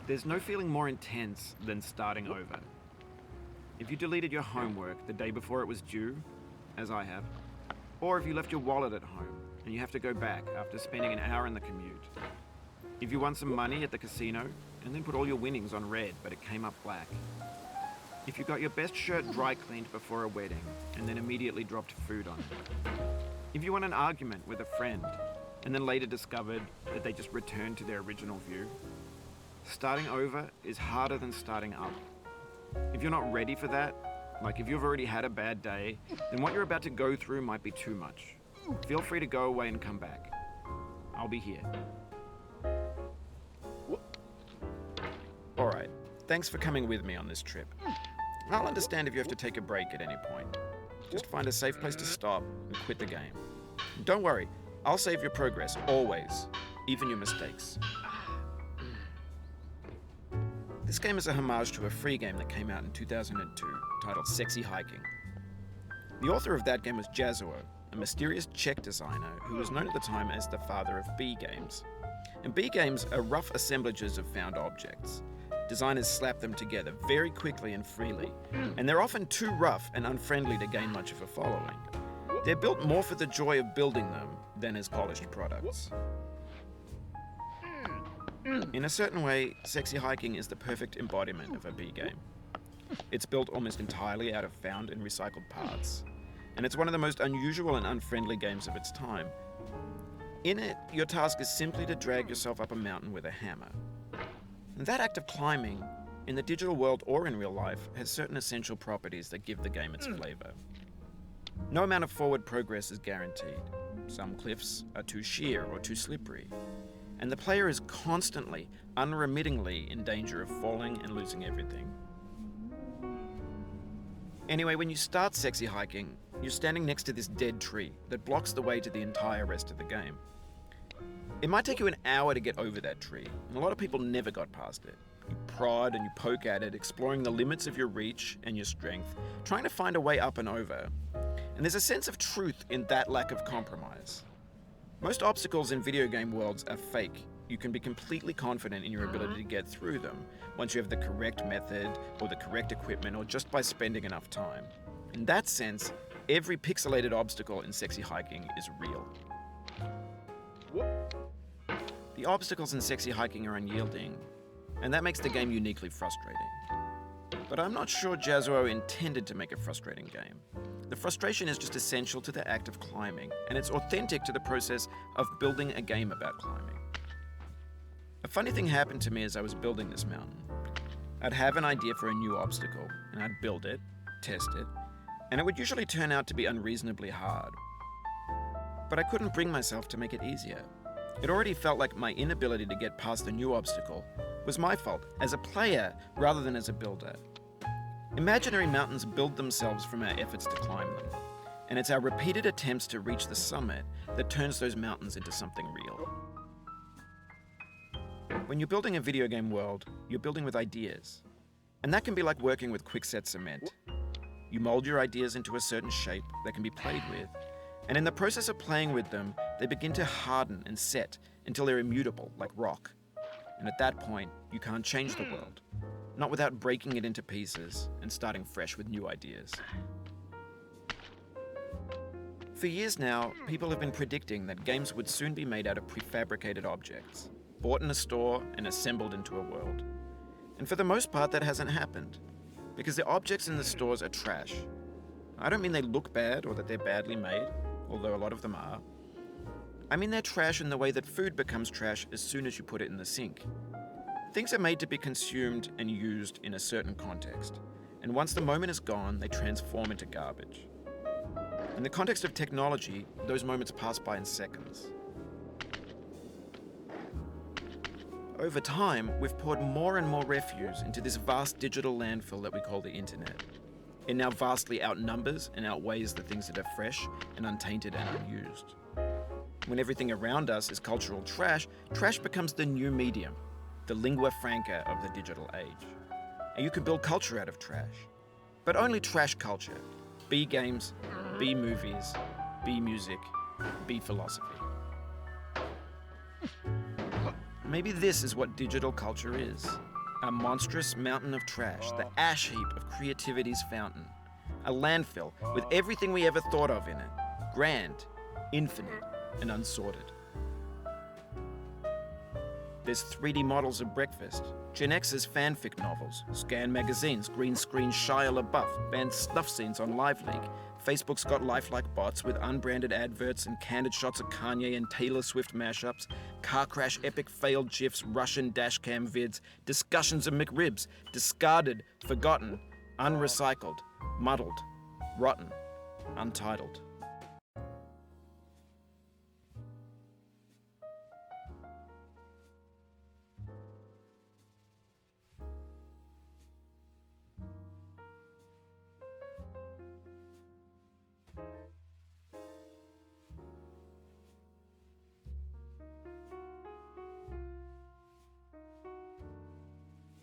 There's no feeling more intense than starting over. If you deleted your homework the day before it was due, as I have, or if you left your wallet at home and you have to go back after spending an hour in the commute. If you won some money at the casino and then put all your winnings on red but it came up black. If you got your best shirt dry cleaned before a wedding and then immediately dropped food on it. If you won an argument with a friend and then later discovered that they just returned to their original view. Starting over is harder than starting up. If you're not ready for that, like if you've already had a bad day, then what you're about to go through might be too much. Feel free to go away and come back. I'll be here. Alright, thanks for coming with me on this trip. I'll understand if you have to take a break at any point. Just find a safe place to stop and quit the game. Don't worry, I'll save your progress, always, even your mistakes. This game is a homage to a free game that came out in 2002 titled Sexy Hiking. The author of that game was Jazuo, a mysterious Czech designer who was known at the time as the father of B games. And B games are rough assemblages of found objects. Designers slap them together very quickly and freely, and they're often too rough and unfriendly to gain much of a following. They're built more for the joy of building them than as polished products. In a certain way, Sexy Hiking is the perfect embodiment of a B game. It's built almost entirely out of found and recycled parts, and it's one of the most unusual and unfriendly games of its time. In it, your task is simply to drag yourself up a mountain with a hammer. And that act of climbing, in the digital world or in real life, has certain essential properties that give the game its flavor. No amount of forward progress is guaranteed. Some cliffs are too sheer or too slippery. And the player is constantly, unremittingly in danger of falling and losing everything. Anyway, when you start Sexy Hiking, you're standing next to this dead tree that blocks the way to the entire rest of the game. It might take you an hour to get over that tree, and a lot of people never got past it. You prod and you poke at it, exploring the limits of your reach and your strength, trying to find a way up and over. And there's a sense of truth in that lack of compromise. Most obstacles in video game worlds are fake. You can be completely confident in your ability to get through them once you have the correct method or the correct equipment or just by spending enough time. In that sense, every pixelated obstacle in Sexy Hiking is real. The obstacles in Sexy Hiking are unyielding, and that makes the game uniquely frustrating. But I'm not sure Jazuo intended to make a frustrating game. The frustration is just essential to the act of climbing, and it's authentic to the process of building a game about climbing. A funny thing happened to me as I was building this mountain. I'd have an idea for a new obstacle, and I'd build it, test it, and it would usually turn out to be unreasonably hard. But I couldn't bring myself to make it easier. It already felt like my inability to get past the new obstacle was my fault as a player rather than as a builder. Imaginary mountains build themselves from our efforts to climb them, and it's our repeated attempts to reach the summit that turns those mountains into something real. When you're building a video game world, you're building with ideas, and that can be like working with quickset cement. You mold your ideas into a certain shape that can be played with, and in the process of playing with them, they begin to harden and set until they're immutable, like rock. And at that point, you can't change the world, not without breaking it into pieces and starting fresh with new ideas. For years now, people have been predicting that games would soon be made out of prefabricated objects, bought in a store and assembled into a world. And for the most part, that hasn't happened, because the objects in the stores are trash. I don't mean they look bad or that they're badly made, although a lot of them are. I mean they're trash in the way that food becomes trash as soon as you put it in the sink. Things are made to be consumed and used in a certain context, and once the moment is gone, they transform into garbage. In the context of technology, those moments pass by in seconds. Over time, we've poured more and more refuse into this vast digital landfill that we call the internet. It now vastly outnumbers and outweighs the things that are fresh and untainted and unused. When everything around us is cultural trash, trash becomes the new medium, the lingua franca of the digital age. And you can build culture out of trash. But only trash culture. B games, B movies, B music, B philosophy. Maybe this is what digital culture is. A monstrous mountain of trash, the ash heap of creativity's fountain. A landfill with everything we ever thought of in it. Grand, infinite, and unsorted. There's 3D models of breakfast, Gen X's fanfic novels, scan magazines, green screen Shia LaBeouf, banned snuff scenes on LiveLeak. Facebook's got lifelike bots with unbranded adverts and candid shots of Kanye and Taylor Swift mashups, car crash epic failed GIFs, Russian dashcam vids, discussions of McRibs, discarded, forgotten, unrecycled, muddled, rotten, untitled.